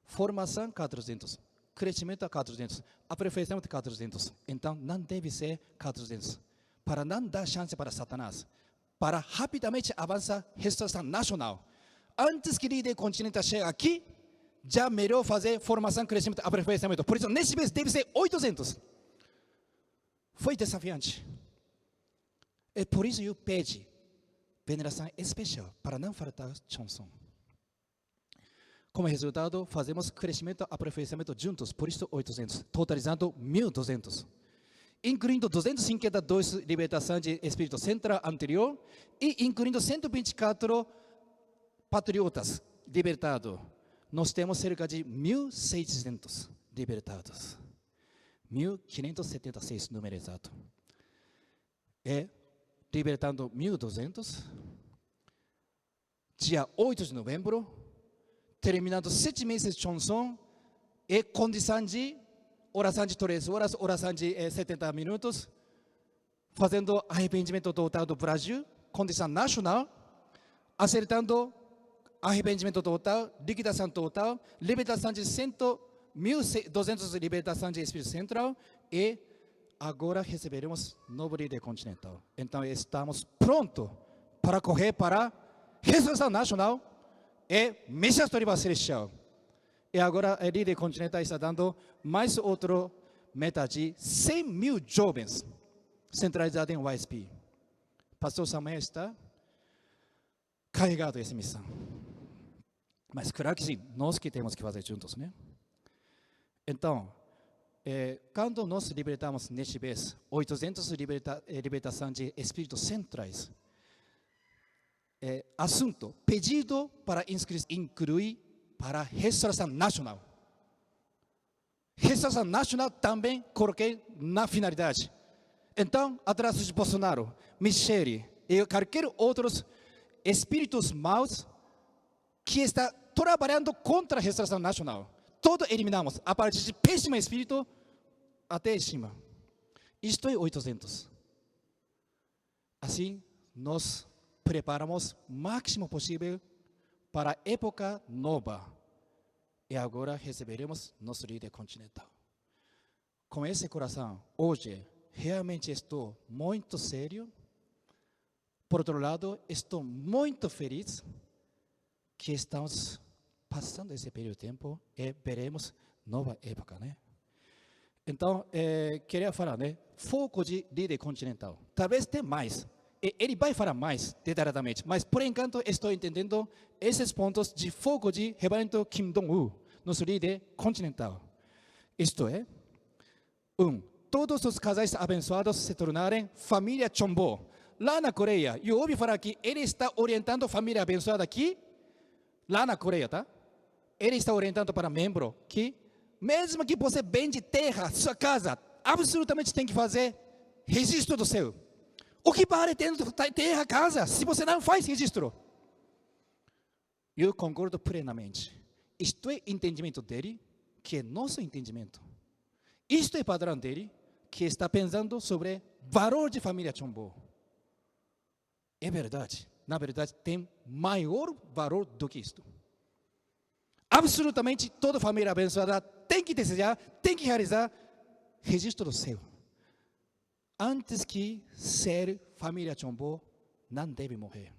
Formação, 400. Crescimento, 400. Aperfeiçoamento, 400. Então, não deve ser 400. Para não dar chance para Satanás. Para rapidamente avançar a restauração nacional. Antes que o líder continental chegue aqui, já melhor fazer formação, crescimento, aperfeiçoamento. Por isso, neste mês deve ser 800. Foi desafiante. E por isso eu pedi veneração especial, para não faltar chanson. Como resultado, fazemos crescimento, aperfeiçoamento juntos, por isso 800, totalizando 1.200. Incluindo 252 libertação de espírito central anterior e incluindo 124 patriotas libertados. Nós temos cerca de 1.600 libertados. 1.576 número exato. E libertando 1.200. Dia 8 de novembro, terminando 7 meses de chanson e condição de oração de 3 horas, oração de 70 minutos, fazendo arrependimento total do Brasil, condição nacional, acertando arrependimento total, liquidação total, libertação de 1.200 libertação de Espírito Central e agora receberemos novo líder continental. Então estamos prontos para correr para a resolução nacional e Messias Toriba Celestial. E agora o líder continental está dando mais outra meta de 100 mil jovens centralizados em YSP. Pastor Samuel está, carregado essa missão. Mas claro que sim, nós que temos que fazer juntos, né? Então, quando nós libertamos neste mês 800 libertação de espíritos centrais, assunto, pedido para incluir para restauração nacional. Restauração nacional também coloquei na finalidade. Então, atrás de Bolsonaro, Michele e qualquer outros espíritos maus que está trabalhando contra a restauração nacional, todo eliminamos, a partir de péssimo espírito até cima. Isto é 800. Assim, nós preparamos o máximo possível para a época nova. E agora receberemos nosso líder continental. Com esse coração, hoje, realmente estou muito sério. Por outro lado, estou muito feliz que estamos passando esse período de tempo e veremos nova época, né? Então, queria falar, né? Foco de líder continental. Talvez tenha mais. Ele vai falar mais detalhadamente, mas por enquanto estou entendendo esses pontos de foco de rebanho Kim Dong-woo, nosso líder continental. Isto é, todos os casais abençoados se tornarem família Chombo. Lá na Coreia, eu ouvi falar que ele está orientando a família abençoada aqui, lá na Coreia, tá? Ele está orientando para membro que, mesmo que você vende terra, sua casa, absolutamente tem que fazer registro do céu. O que vale dentro da terra, casa, se você não faz registro? Eu concordo plenamente. Isto é entendimento dele, que é nosso entendimento. Isto é padrão dele, que está pensando sobre valor de família Chombo. É verdade. Na verdade, tem maior valor do que isto. Absolutamente toda família abençoada tem que desejar, tem que realizar registro do céu. Antes que ser família Chombo, não deve morrer.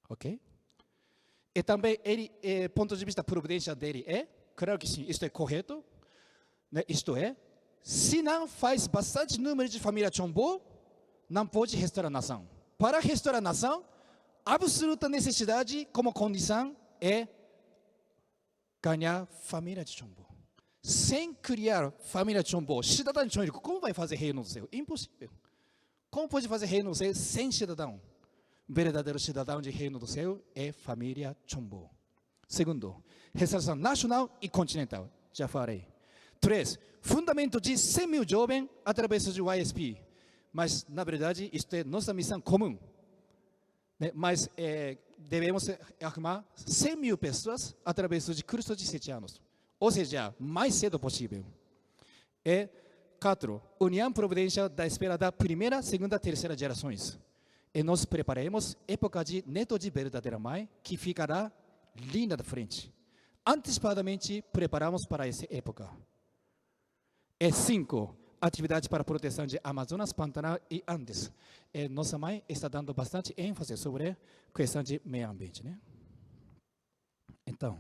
Ok? E também, ele, ponto de vista providência dele claro que sim, isto é correto, né? Isto é, se não faz bastante número de família Chombo, não pode restaurar a nação. Para restaurar a nação, absoluta necessidade como condição é ganhar família de Chombo. Sem criar família Chombo, cidadão Chombo, como vai fazer reino do céu? Impossível. Como pode fazer reino do céu sem cidadão? Verdadeiro cidadão de reino do céu é família Chombo. Segundo, restauração nacional e continental. Já falei. 3. Fundamento de 100 mil jovens através do YSP. Mas, na verdade, isto é nossa missão comum. Né? Mas devemos arrumar 100 mil pessoas através de curso de 7 anos. Ou seja, mais cedo possível. E 4. União providência da espera da primeira, segunda, terceira gerações. E nós preparemos época de neto de verdadeira mãe, que ficará linda da frente. Antecipadamente, preparamos para essa época. E 5. Atividade para proteção de Amazonas, Pantanal e Andes. E nossa mãe está dando bastante ênfase sobre a questão de meio ambiente, né? Então,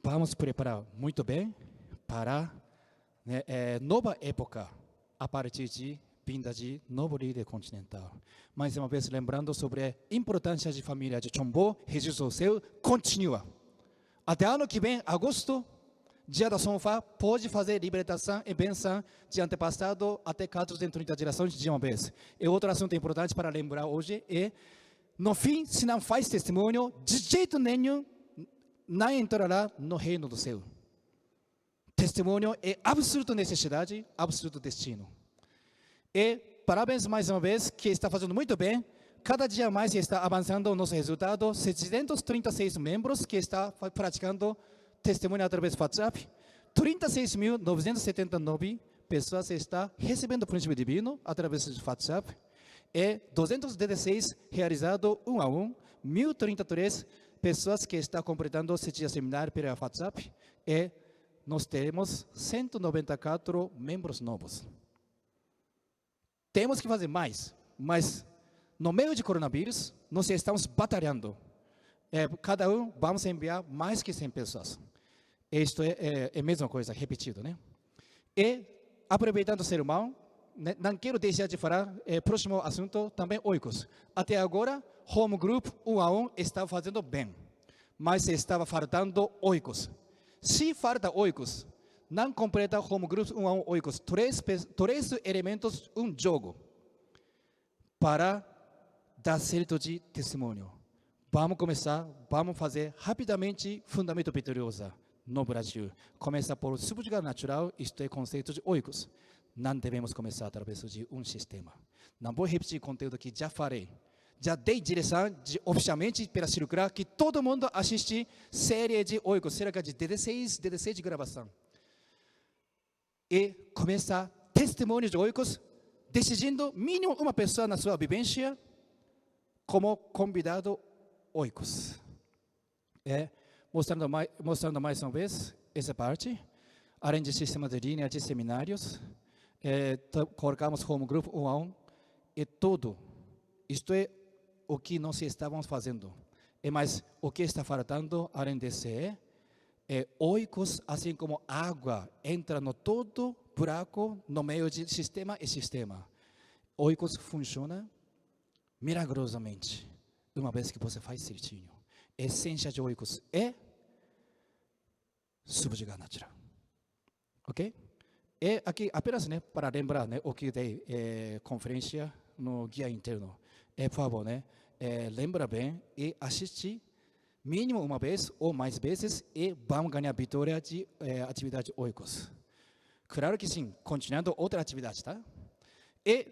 vamos preparar muito bem para nova época, a partir de vinda de novo líder continental. Mais uma vez, lembrando sobre a importância de família de Chombo, registro seu, continua. Até ano que vem, agosto, dia da Sonfa, pode fazer libertação e benção de antepassado até 430 gerações de uma vez. E outro assunto importante para lembrar hoje é, no fim, se não faz testemunho, de jeito nenhum, não entrará no reino do céu. Testemunho é absoluta necessidade, absoluto destino. E parabéns mais uma vez, que está fazendo muito bem. Cada dia mais está avançando o nosso resultado. 736 membros que estão praticando testemunho através do WhatsApp. 36.979 pessoas estão recebendo o princípio divino através do WhatsApp. E 216 realizado 1 a 1. 1.033 pessoas que estão completando o 7 seminário pelo WhatsApp. E nós temos 194 membros novos. Temos que fazer mais, mas no meio de coronavírus, nós estamos batalhando. Cada vamos enviar mais que 100 pessoas. Isto é a mesma coisa, repetido, né? E, aproveitando o ser humano, não quero deixar de falar, próximo assunto, também oikos. Até agora, home group 1 a 1 estava fazendo bem, mas estava faltando oikos. Se falta oikos, não completa home group 1 a 1 oikos. Três elementos, jogo, para dar certo de testemunho. Vamos começar, vamos fazer rapidamente fundamento vitorioso no Brasil. Começa por subjugar natural, isto é conceito de oikos. Não devemos começar através de sistema. Não vou repetir o conteúdo que já falei. Já dei direção oficialmente pela circular que todo mundo assiste série de oikos, cerca de 16 de gravação. E começa testemunho de oikos, decidindo mínimo uma pessoa na sua vivência como convidado oikos. Mostrando mais uma vez essa parte, além de sistema de linha de seminários, colocamos home group 1 a 1 e tudo. Isto é o que nós estávamos fazendo. Mas o que está faltando, além desse, oikos, assim como água, entra no todo buraco no meio de sistema e sistema. Oikos funciona milagrosamente, uma vez que você faz certinho. A essência de oikos é subjugar natural. Ok? E aqui, apenas para lembrar o que dei conferência no guia interno. Por favor, lembra bem e assiste mínimo uma vez ou mais vezes e vamos ganhar vitória de atividade oikos. Claro que sim, continuando outra atividade, tá? E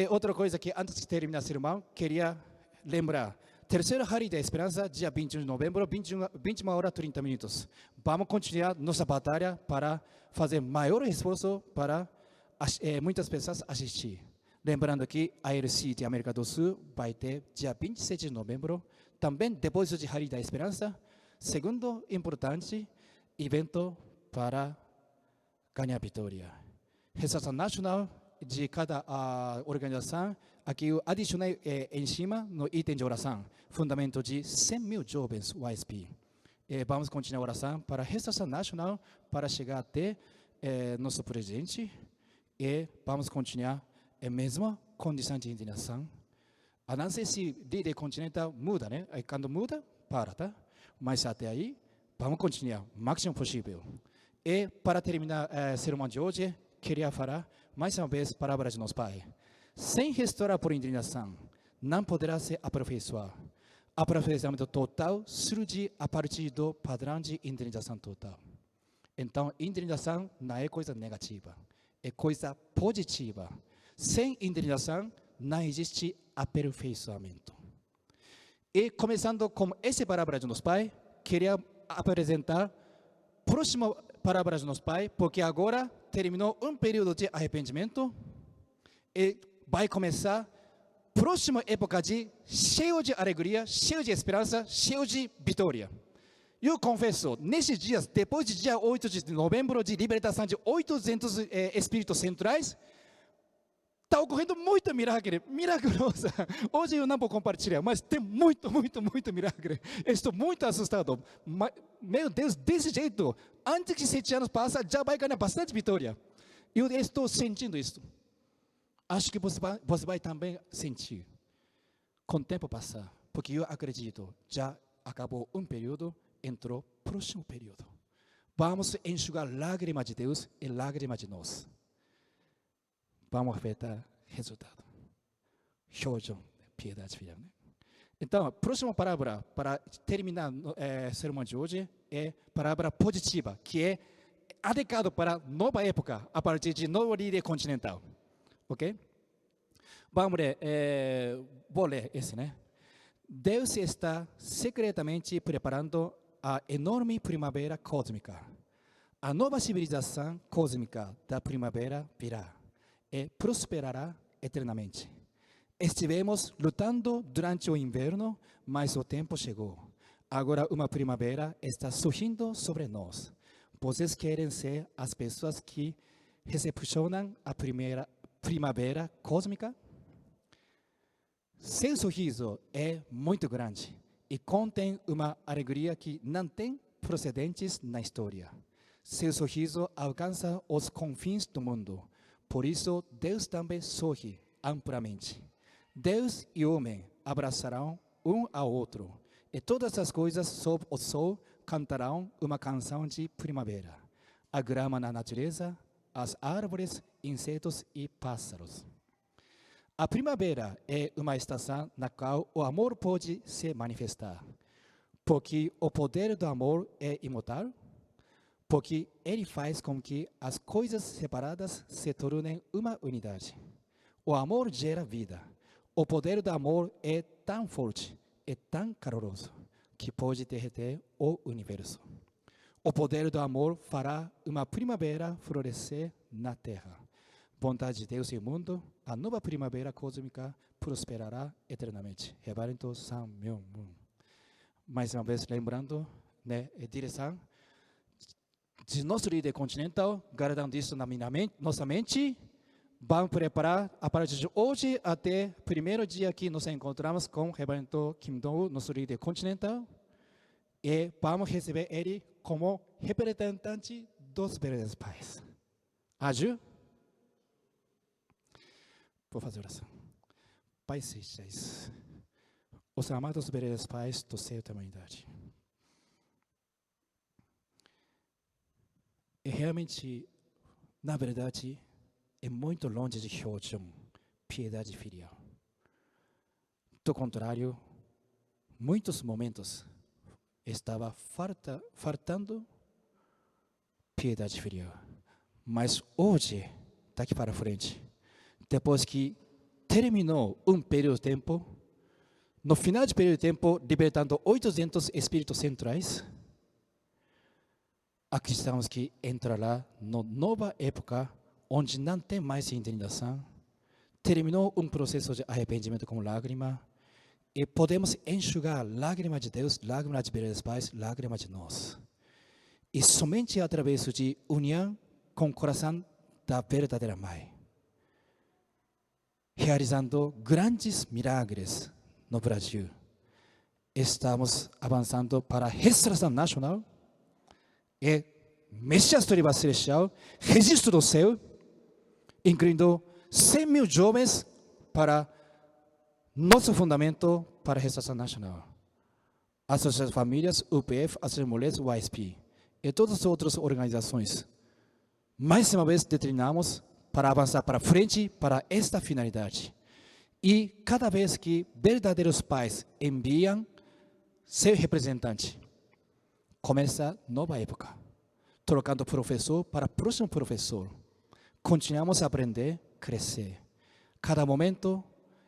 outra coisa que antes de terminar a sermão, queria lembrar. Terceiro Rally da Esperança, dia 21 de novembro, 21 horas e 30 minutos. Vamos continuar nossa batalha para fazer maior esforço para muitas pessoas assistir. Lembrando que a LC de América do Sul vai ter dia 27 de novembro, também depois de Rally da Esperança, segundo importante evento para ganhar vitória. Restauração nacional de cada organização, aqui eu adicionei em cima no item de oração, fundamento de 100 mil jovens YSP. Vamos continuar a oração para a restauração nacional, para chegar até nosso presidente, e vamos continuar a mesma condição de indignação. A não ser se líder continental muda, Aí quando muda, para, tá? Mas até aí, vamos continuar o máximo possível. E para terminar a sermão de hoje, queria falar mais uma vez palavras de nosso Pai. Sem restaurar por indignação, não poderá ser aperfeiçoar. Aperfeiçoamento total surge a partir do padrão de indignação total. Então, indignação não é coisa negativa, é coisa positiva. Sem indignação, não existe aperfeiçoamento. E começando com essa palavra de nosso Pai, queria apresentar a próxima palavra de nosso Pai, porque agora terminou um período de arrependimento e vai começar a próxima época de cheio de alegria, cheio de esperança, cheio de vitória. Eu confesso, nesses dias, depois do dia 8 de novembro, de libertação de 800 espíritos centrais, está ocorrendo muito milagre, milagrosa. Hoje eu não vou compartilhar, mas tem muito milagre. Estou muito assustado. Meu Deus, desse jeito, antes que 7 anos passem, já vai ganhar bastante vitória. Eu estou sentindo isso. Acho que você vai também sentir. Com o tempo passar, porque eu acredito, já acabou um período, entrou o próximo período. Vamos enxugar lágrimas de Deus e lágrimas de nós. Vamos afetar resultado. Shoujo, piedade, filha. Então, a próxima palavra para terminar o sermão de hoje é palavra positiva, que é adequado para nova época, a partir de novo líder continental. Ok? Vamos ler, vou ler esse, Deus está secretamente preparando a enorme primavera cósmica. A nova civilização cósmica da primavera virá e prosperará eternamente. Estivemos lutando durante o inverno, mas o tempo chegou. Agora uma primavera está sorrindo sobre nós. Vocês querem ser as pessoas que recepcionam a primeira primavera cósmica? Seu sorriso é muito grande e contém uma alegria que não tem precedentes na história. Seu sorriso alcança os confins do mundo. Por isso, Deus também sorri amplamente. Deus e o homem abraçarão um ao outro, e todas as coisas sob o sol cantarão uma canção de primavera. A grama na natureza, as árvores, insetos e pássaros. A primavera é uma estação na qual o amor pode se manifestar, porque o poder do amor é imortal, porque ele faz com que as coisas separadas se tornem uma unidade. O amor gera vida. O poder do amor é tão forte, é tão caloroso, que pode derreter o universo. O poder do amor fará uma primavera florescer na terra. Vontade de Deus e o mundo, a nova primavera cósmica prosperará eternamente. Reverendo Sam Myung-moon. Mais uma vez lembrando, né, a direção de nosso líder continental, guardando isso na nossa mente, vamos preparar, a partir de hoje até o primeiro dia que nos encontramos com o reverendo Kim Dong-woo, nosso líder continental, e vamos receber ele como representante dos verdadeiros pais. Aju? Vou fazer oração. Pai Celestiais, os amados verdadeiros pais do céu da humanidade. E realmente, na verdade, é muito longe de Hyojong, piedade filial. Do contrário, muitos momentos estava faltando piedade filial. Mas hoje, daqui para frente, depois que terminou um período de tempo, no final do período de tempo, libertando 800 espíritos centrais, acreditamos que entrará na nova época, onde não tem mais indenização, terminou um processo de arrependimento com lágrima, e podemos enxugar lágrimas de Deus, lágrimas de verdadeiros pais, lágrimas de nós. E somente através de união com o coração da verdadeira mãe, realizando grandes milagres no Brasil, estamos avançando para a restauração nacional e Messias do Riba Celestial, registro do céu, incluindo 100 mil jovens para nosso fundamento para a restauração nacional. Associação de Famílias, UPF, Associação de Mulheres, UASP e todas as outras organizações. Mais uma vez, determinamos para avançar para frente para esta finalidade. E cada vez que verdadeiros pais enviam seu representante, começa nova época, trocando professor para próximo professor. Continuamos a aprender, crescer. Cada momento,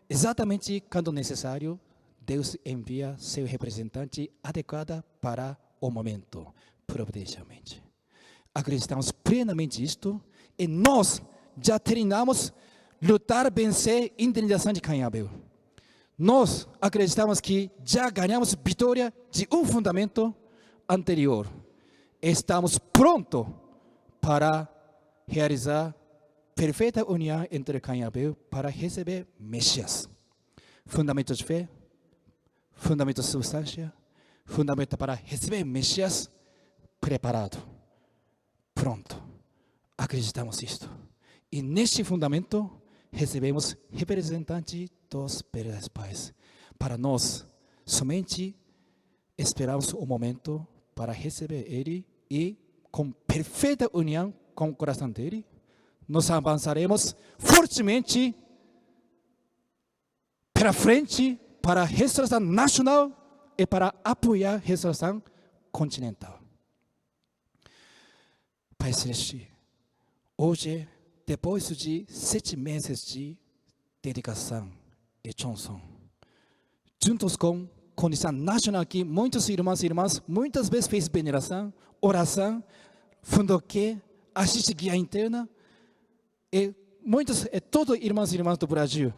exatamente quando necessário, Deus envia seu representante adequado para o momento, providencialmente. Acreditamos plenamente nisto e nós já treinamos lutar, vencer, indenização de Caim-Abel. Nós acreditamos que já ganhamos vitória de um fundamento anterior. Estamos prontos para realizar perfeita união entre Caim e Abel para receber Messias. Fundamento de fé, fundamento de substância, fundamento para receber Messias preparado, pronto. Acreditamos nisto. E neste fundamento recebemos representante dos verdadeiros pais. Para nós, somente esperamos o momento para receber ele e com perfeita união com o coração dele, nós avançaremos fortemente para frente para a restauração nacional e para apoiar a restauração continental. Pai Celeste, hoje, depois de 7 meses de dedicação e Johnson, juntos com condição nacional aqui, muitos irmãos e irmãs, muitas vezes fez veneração, oração, fundou que assiste guia interna, e muitos, todos irmãos e irmãs do Brasil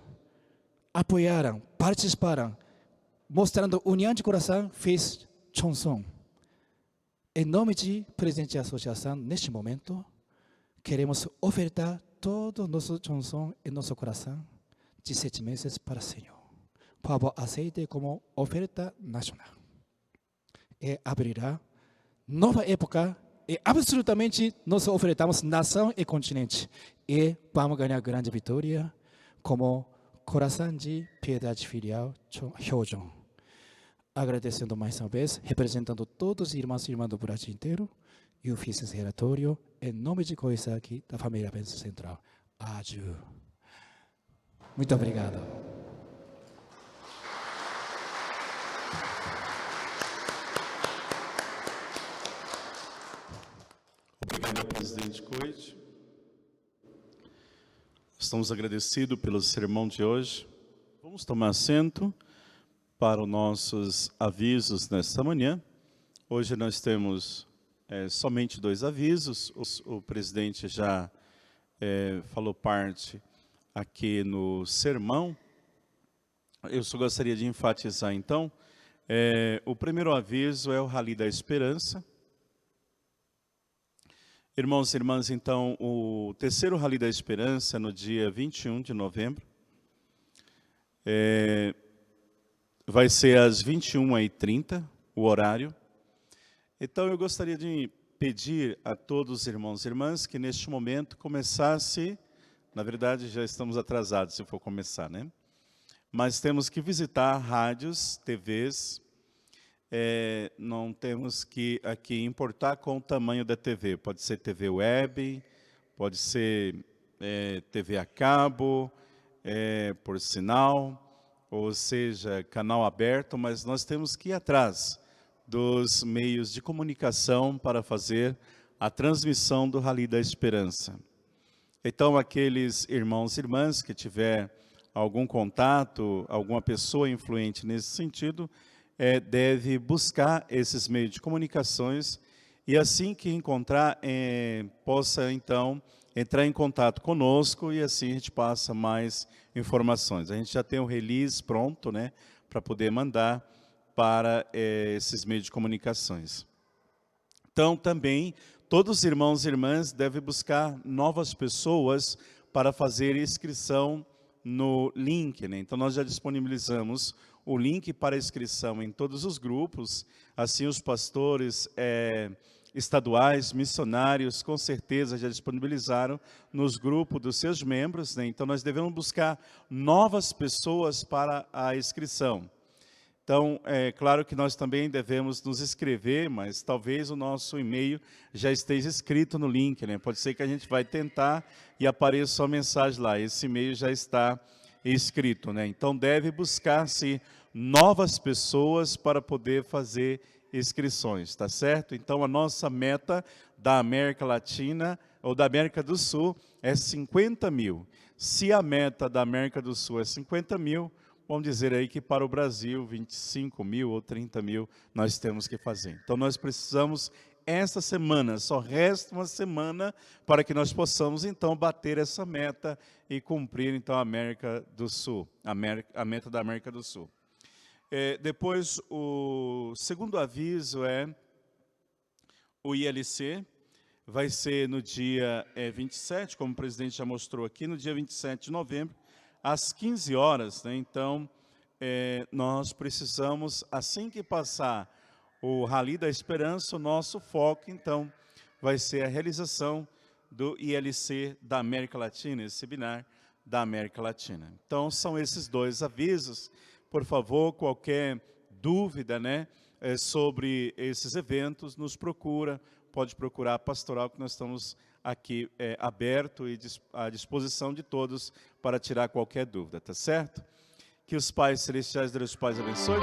apoiaram, participaram, mostrando união de coração, fez Johnson. Em nome de presidente da associação, neste momento, queremos ofertar todo o nosso Johnson e nosso coração de 7 meses para o Senhor. Por favor, aceite como oferta nacional. E abrirá nova época E absolutamente nós ofertamos nação e continente. E vamos ganhar grande vitória como coração de piedade filial Hyojong. Agradecendo mais uma vez, representando todos os irmãos e irmãs do Brasil inteiro, eu fiz esse relatório em nome de Koisaki, da família Benção Central. Aju. Muito obrigado. Obrigado, presidente Coit. Estamos agradecidos pelo sermão de hoje. Vamos tomar assento para os nossos avisos nesta manhã. Hoje nós temos somente 2 avisos. O presidente já falou parte aqui no sermão. Eu só gostaria de enfatizar, então, o primeiro aviso é o Rally da Esperança. Irmãos e irmãs, então, o terceiro Rally da Esperança, no dia 21 de novembro, vai ser às 21h30, o horário. Então, eu gostaria de pedir a todos os irmãos e irmãs que, neste momento, começasse, na verdade, já estamos atrasados se for começar, né? Mas temos que visitar rádios, TVs, não temos que aqui importar com o tamanho da TV. Pode ser TV web, pode ser TV a cabo, por sinal, ou seja, canal aberto, mas nós temos que ir atrás dos meios de comunicação para fazer a transmissão do Rally da Esperança. Então, aqueles irmãos e irmãs que tiver algum contato, alguma pessoa influente nesse sentido, deve buscar esses meios de comunicações e assim que encontrar, possa então entrar em contato conosco e assim a gente passa mais informações. A gente já tem o release pronto, né, para poder mandar para esses meios de comunicações. Então também todos os irmãos e irmãs devem buscar novas pessoas para fazer inscrição no link, né? Então nós já disponibilizamos o link para inscrição em todos os grupos, assim os pastores estaduais, missionários, com certeza já disponibilizaram nos grupos dos seus membros, né? Então nós devemos buscar novas pessoas para a inscrição. Então, é claro que nós também devemos nos inscrever, mas talvez o nosso e-mail já esteja escrito no link, né? Pode ser que a gente vai tentar e apareça só mensagem lá, esse e-mail já está escrito, né? Então deve buscar-se novas pessoas para poder fazer inscrições, tá certo? Então a nossa meta da América Latina ou da América do Sul é 50 mil. Se a meta da América do Sul é 50 mil, vamos dizer aí que para o Brasil 25 mil ou 30 mil nós temos que fazer. Então nós precisamos esta semana, só resta uma semana para que nós possamos então bater essa meta e cumprir então a América do Sul, a meta da América do Sul. Depois o segundo aviso é o ILC, vai ser no dia 27, como o presidente já mostrou aqui, no dia 27 de novembro, às 15 horas, né? Então nós precisamos, assim que passar o Rally da Esperança, o nosso foco, então, vai ser a realização do ILC da América Latina, esse seminário da América Latina. Então, são esses 2 avisos. Por favor, qualquer dúvida, né, sobre esses eventos, nos procura, pode procurar a pastoral, que nós estamos aqui aberto e à disposição de todos para tirar qualquer dúvida, tá certo? Que os Pais Celestiais, Deus Pai, abençoe.